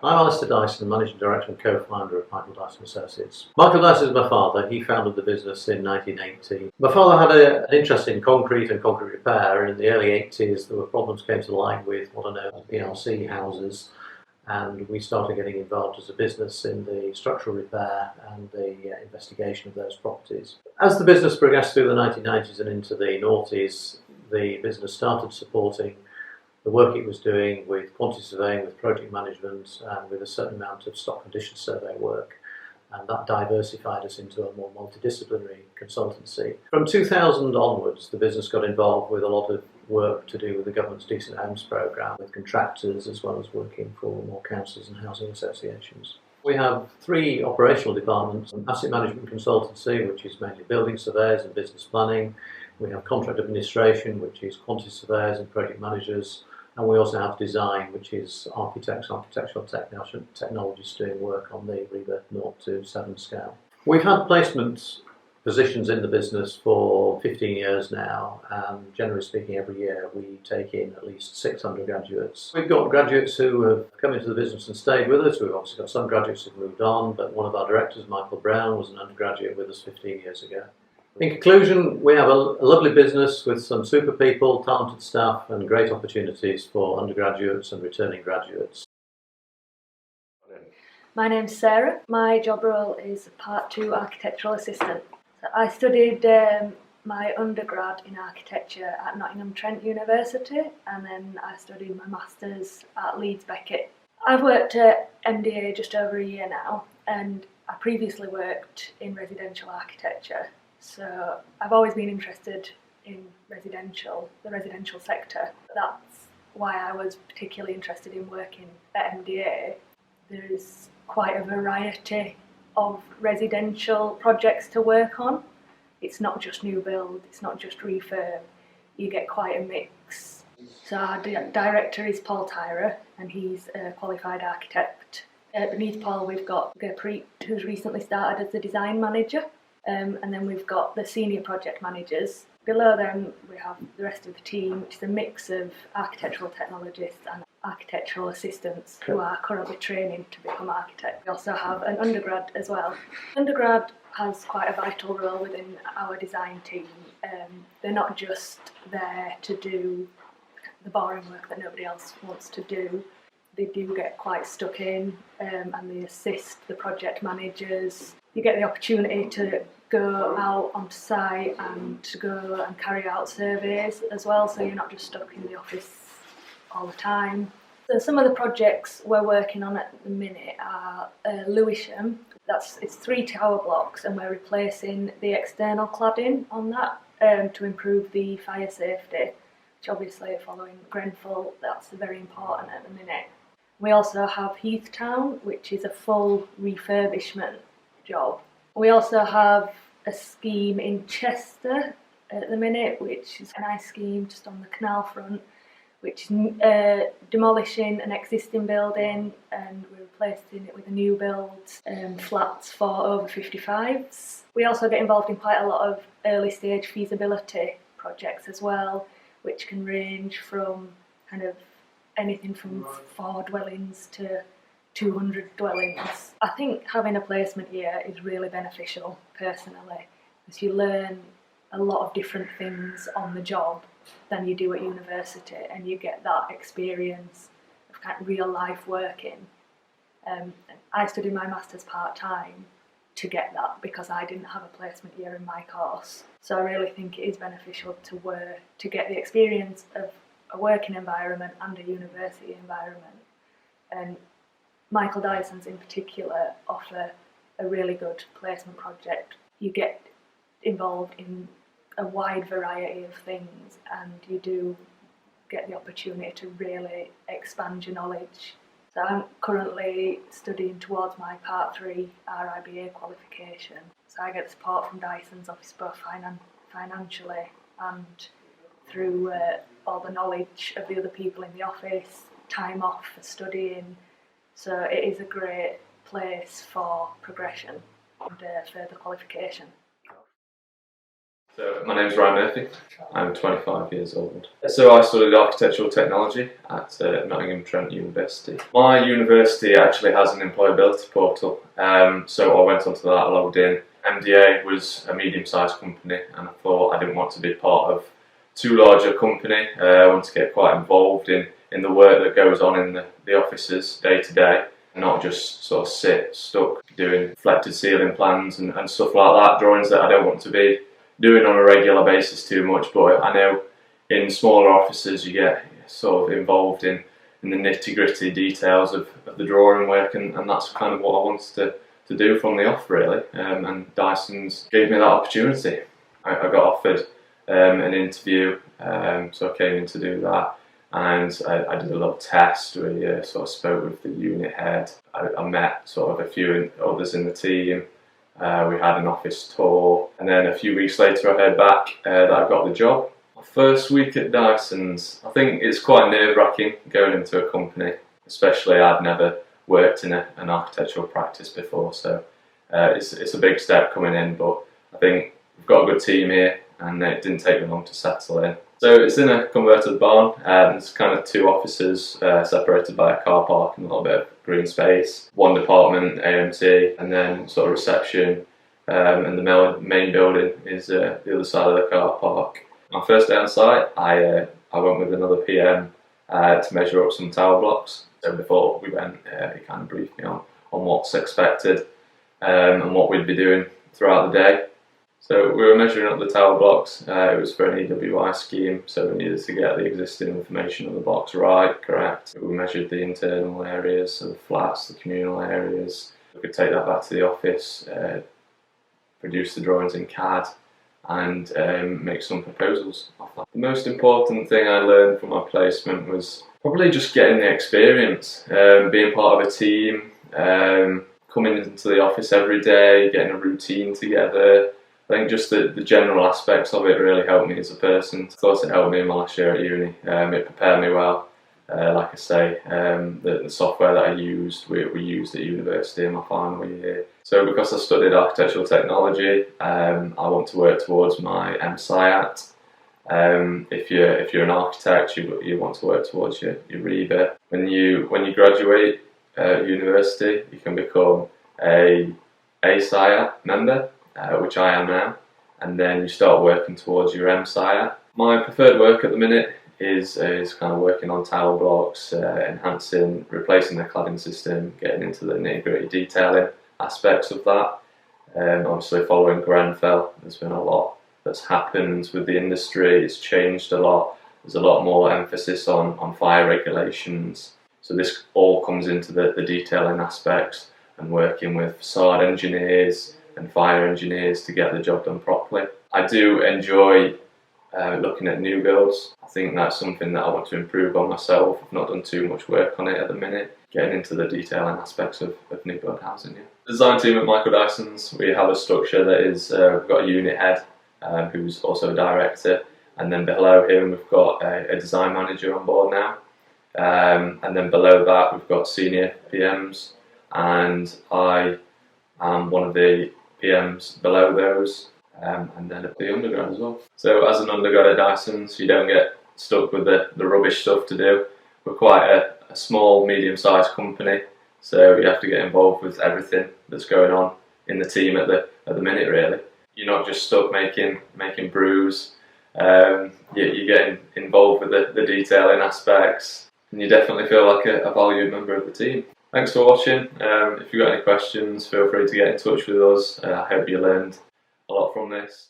I'm Alistair Dyson, Managing Director and Co-founder of Michael Dyson Associates. Michael Dyson is my father. He founded the business in 1980. My father had an interest in concrete and concrete repair, and in the early 80s there were problems came to light with what are known as PLC houses, and we started getting involved as a business in the structural repair and the investigation of those properties. As the business progressed through the 1990s and into the noughties, the business started supporting the work it was doing with quantity surveying, with project management, and with a certain amount of stock condition survey work. And that diversified us into a more multidisciplinary consultancy. From 2000 onwards, the business got involved with a lot of work to do with the government's Decent Homes programme, with contractors as well as working for more councils and housing associations. We have three operational departments: asset management consultancy, which is mainly building surveyors and business planning. We have contract administration, which is quantity surveyors and project managers. And we also have design, which is architects, architectural technologists doing work on the Rebirth 0 to 7 scale. We've had placement positions in the business for 15 years now, and generally speaking, every year we take in at least 600 graduates. We've got graduates who have come into the business and stayed with us. We've obviously got some graduates who've moved on, but one of our directors, Michael Brown, was an undergraduate with us 15 years ago. In conclusion, we have a lovely business with some super people, talented staff, and great opportunities for undergraduates and returning graduates. My name's Sarah. My job role is Part 2 Architectural Assistant. So I studied my undergrad in architecture at Nottingham Trent University, and then I studied my Masters at Leeds Beckett. I've worked at MDA just over a year now, and I previously worked in residential architecture. So I've always been interested in the residential sector. That's why I was particularly interested in working at MDA. There's quite a variety of residential projects to work on. It's not just new build, it's not just refurb, you get quite a mix. So our director is Paul Tyra, and he's a qualified architect. Beneath Paul we've got Gurpreet, who's recently started as the design manager. And then we've got the senior project managers. Below them we have the rest of the team, which is a mix of architectural technologists and architectural assistants who are currently training to become architects. We also have an undergrad as well. Undergrad has quite a vital role within our design team. They're not just there to do the boring work that nobody else wants to do. They do get quite stuck in, and they assist the project managers. You get the opportunity to go out on site and to go and carry out surveys as well, so you're not just stuck in the office all the time. So some of the projects we're working on at the minute are Lewisham. It's 3 tower blocks, and we're replacing the external cladding on that to improve the fire safety, which obviously following Grenfell, that's very important at the minute. We also have Heathtown, which is a full refurbishment job. We also have a scheme in Chester at the minute, which is a nice scheme just on the canal front, which is demolishing an existing building, and we're replacing it with a new build, flats for over 55s. We also get involved in quite a lot of early stage feasibility projects as well, which can range from kind of anything from 4 dwellings to 200 dwellings. I think having a placement year is really beneficial personally, because you learn a lot of different things on the job than you do at university, and you get that experience of kind of real life working. I studied my Masters part-time to get that, because I didn't have a placement year in my course. So I really think it is beneficial to get the experience of a working environment and a university environment. And Michael Dyson's in particular offer a really good placement project. You get involved in a wide variety of things, and you do get the opportunity to really expand your knowledge. So I'm currently studying towards my Part 3 RIBA qualification. So I get support from Dyson's office, both financially and through all the knowledge of the other people in the office, time off for studying. So it is a great place for progression and further qualification. So my name's Ryan Murphy. I'm 25 years old. So I studied architectural technology at Nottingham Trent University. My university actually has an employability portal, so I went onto that, I logged in. MDA was a medium-sized company, and I thought I didn't want to be part of too large a company. I want to get quite involved in the work that goes on in the offices day to day, not just sort of sit stuck doing reflected ceiling plans and stuff like that, drawings that I don't want to be doing on a regular basis too much. But I know in smaller offices you get sort of involved in the nitty-gritty details of the drawing work, and that's kind of what I wanted to do from the off, really. And Dyson's gave me that opportunity. I got offered an interview, so I came in to do that, and I did a little test. We sort of spoke with the unit head. I met sort of a few others in the team. We had an office tour, and then a few weeks later I heard back that I got the job. My first week at Dyson's, I think it's quite nerve-wracking going into a company, especially I'd never worked in an architectural practice before, so it's a big step coming in, but I think we've got a good team here, and it didn't take me long to settle in. So it's in a converted barn, and it's kind of two offices separated by a car park and a little bit of green space. One department, AMT, and then sort of reception, and the main building is the other side of the car park. My first day on site, I went with another PM to measure up some tower blocks. So before we went, he kind of briefed me on what's expected and what we'd be doing throughout the day. So we were measuring up the tower blocks. It was for an EWI scheme, so we needed to get the existing information of the blocks right, correct. We measured the internal areas, so the flats, the communal areas. We could take that back to the office, produce the drawings in CAD, and make some proposals off that. The most important thing I learned from my placement was probably just getting the experience, being part of a team, coming into the office every day, getting a routine together. I think just the general aspects of it really helped me as a person. Of course, it helped me in my last year at uni. It prepared me well. Like I say, the software that I used, we used at university in my final year. So because I studied architectural technology, I want to work towards my MSciAT. If you're an architect, you want to work towards your REBA. When you graduate university, you can become a SciAT member, which I am now, and then you start working towards your MSciAT. My preferred work at the minute is kind of working on tower blocks, enhancing, replacing the cladding system, getting into the nitty-gritty detailing aspects of that. Obviously following Grenfell, there's been a lot that's happened with the industry. It's changed a lot. There's a lot more emphasis on fire regulations. So this all comes into the detailing aspects and working with facade engineers and fire engineers to get the job done properly. I do enjoy looking at new builds. I think that's something that I want to improve on myself. I've not done too much work on it at the minute, getting into the detailing aspects of new build housing. Yeah. The design team at Michael Dyson's, we have a structure that is, we've got a unit head who's also a director, and then below him we've got a design manager on board now, and then below that we've got senior PMs, and I am one of the PMs below those, and then the undergrad as well. So as an undergrad at Dyson's, you don't get stuck with the rubbish stuff to do. We're quite a small, medium-sized company, so you have to get involved with everything that's going on in the team at the minute, really. You're not just stuck making brews. You're getting involved with the detailing aspects, and you definitely feel like a valued member of the team. Thanks for watching. If you've got any questions, feel free to get in touch with us. I hope you learned a lot from this.